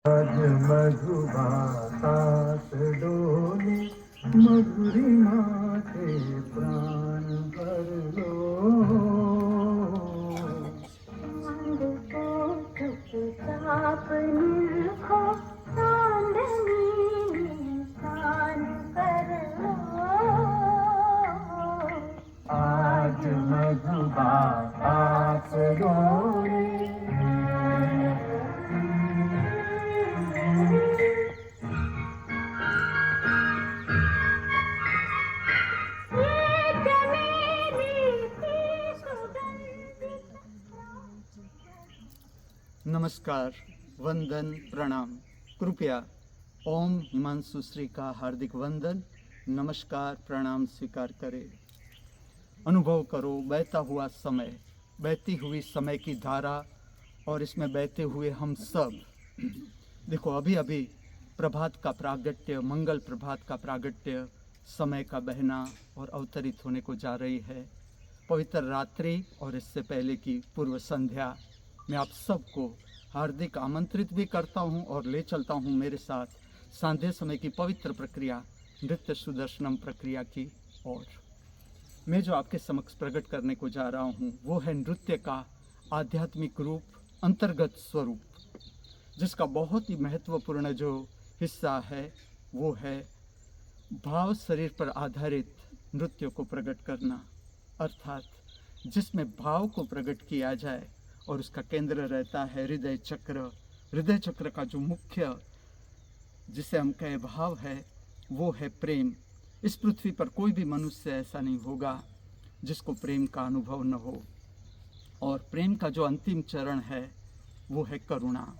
आज मधुबातास डोले मधुरिमा से प्राण भर लो। चांद को चुपचाप निरखो, चांदनी निशान कर लो। आज मधुबातास डोले। ये चमेली की सुगंधित नमस्कार, वंदन, प्रणाम। कृपया ओम हिमांशु श्री का हार्दिक वंदन, नमस्कार, प्रणाम स्वीकार करें। अनुभव करो बहता हुआ समय, बहती हुई समय की धारा और इसमें बहते हुए हम सब। देखो, अभी अभी प्रभात का प्रागट्य, मंगल प्रभात का प्रागट्य, समय का बहना और अवतरित होने को जा रही है। पवित्र रात्रि और इससे पहले की पूर्व संध्या मैं आप सबको हार्दिक आमंत्रित भी करता हूं और ले चलता हूं मेरे साथ सांध्य समय की पवित्र प्रक्रिया, नृत्य सुदर्शनम प्रक्रिया की ओर। मैं जो आपके समक्ष प्रकट करने को जा रहा हूं वो है नृत्य का आध्यात्मिक रूप, अंतर्गत स्वरूप, जिसका बहुत ही महत्वपूर्ण जो हिस्सा है वो है भाव शरीर पर आधारित नृत्य को प्रकट करना, अर्थात जिसमें भाव को प्रकट किया जाए और उसका केंद्र रहता है हृदय चक्र। हृदय चक्र का जो मुख्य जिसे हम कहे भाव है वो है प्रेम। इस पृथ्वी पर कोई भी मनुष्य ऐसा नहीं होगा जिसको प्रेम का अनुभव न हो। और प्रेम का जो अंतिम चरण है वो है करुणा।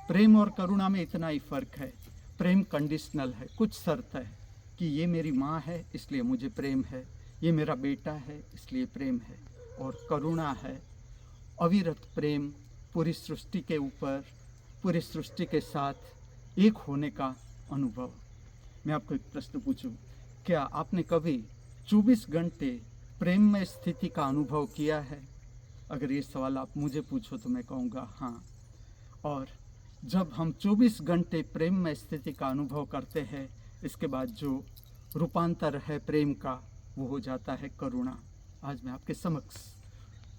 प्रेम और करुणा में इतना ही फर्क है। प्रेम कंडीशनल है, कुछ शर्त है कि ये मेरी माँ है इसलिए मुझे प्रेम है, ये मेरा बेटा है इसलिए प्रेम है। और करुणा है अविरत प्रेम, पूरी सृष्टि के ऊपर, पूरी सृष्टि के साथ एक होने का अनुभव। मैं आपको एक प्रश्न पूछूं, क्या आपने कभी 24 घंटे प्रेम में स्थिति का अनुभव किया है? अगर ये सवाल आप मुझे पूछो तो मैं कहूँगा हाँ। और जब हम 24 घंटे प्रेम में स्थिति का अनुभव करते हैं, इसके बाद जो रूपांतर है प्रेम का वो हो जाता है करुणा। आज मैं आपके समक्ष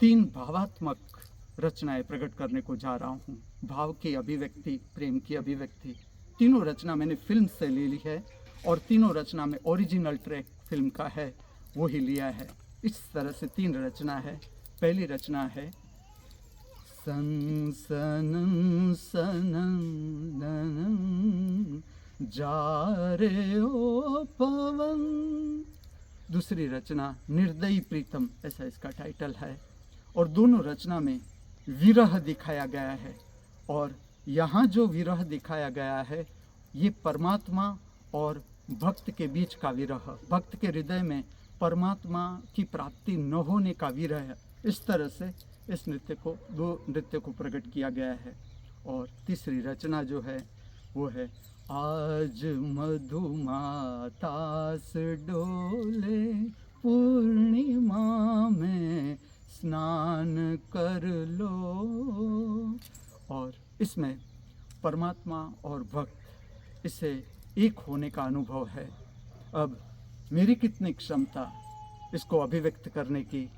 3 भावात्मक रचनाएं प्रकट करने को जा रहा हूँ। भाव की अभिव्यक्ति, प्रेम की अभिव्यक्ति। तीनों रचना मैंने फिल्म से ले ली है और तीनों रचना में ओरिजिनल ट्रैक फिल्म का है वो ही लिया है। इस तरह से 3 रचना है। पहली रचना है सन सनन सनन जा रे ओ पवन। दूसरी रचना निर्दयी प्रीतम, ऐसा इसका टाइटल है। और दोनों रचना में विरह दिखाया गया है। और यहाँ जो विरह दिखाया गया है ये परमात्मा और भक्त के बीच का विरह, भक्त के हृदय में परमात्मा की प्राप्ति न होने का विरह है। इस तरह से इस दो नृत्य को प्रकट किया गया है। और तीसरी रचना जो है वो है आज मधुमातास डोले पूर्णिमा में स्नान कर लो। और इसमें परमात्मा और भक्त इससे एक होने का अनुभव है। अब मेरी कितनी क्षमता इसको अभिव्यक्त करने की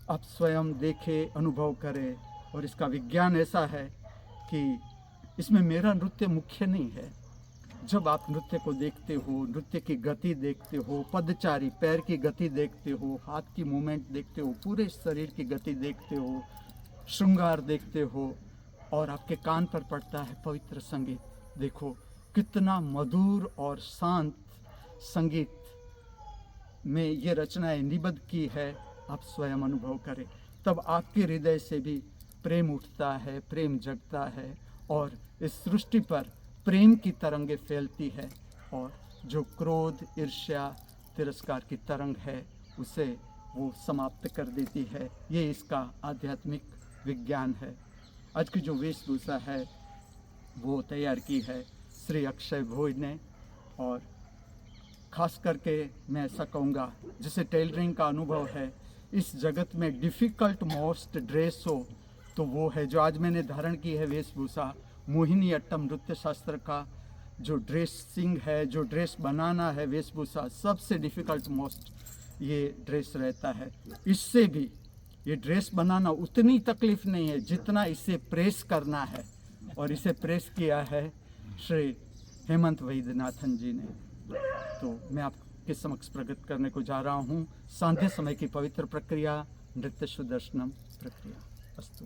आप स्वयं देखें, अनुभव करें। और इसका विज्ञान ऐसा है कि इसमें मेरा नृत्य मुख्य नहीं है। जब आप नृत्य को देखते हो, नृत्य की गति देखते हो, पदचारी पैर की गति देखते हो, हाथ की मूवमेंट देखते हो, पूरे शरीर की गति देखते हो, श्रृंगार देखते हो और आपके कान पर पड़ता है पवित्र संगीत। देखो कितना मधुर और शांत संगीत में ये रचनाएं निबद्ध की है। आप स्वयं अनुभव करें, तब आपके हृदय से भी प्रेम उठता है, प्रेम जगता है और इस सृष्टि पर प्रेम की तरंगें फैलती है। और जो क्रोध, ईर्ष्या, तिरस्कार की तरंग है उसे वो समाप्त कर देती है। ये इसका आध्यात्मिक विज्ञान है। आज की जो वेशभूषा है वो तैयार की है श्री अक्षय भोज ने। और ख़ास करके मैं ऐसा कहूँगा, जिसे टेलरिंग का अनुभव है, इस जगत में डिफ़िकल्ट मोस्ट ड्रेस हो तो वो है जो आज मैंने धारण की है वेशभूषा, मोहिनी अट्टम नृत्य शास्त्र का जो ड्रेसिंग है, जो ड्रेस बनाना है, वेशभूषा, सबसे डिफ़िकल्ट मोस्ट ये ड्रेस रहता है। इससे भी ये ड्रेस बनाना उतनी तकलीफ़ नहीं है जितना इसे प्रेस करना है, और इसे प्रेस किया है श्री हेमंत वैद्यनाथन जी ने। तो मैं आपके समक्ष प्रकट करने को जा रहा हूँ सांध्य समय की पवित्र प्रक्रिया, नृत्य सुदर्शनम प्रक्रिया। अस्तु।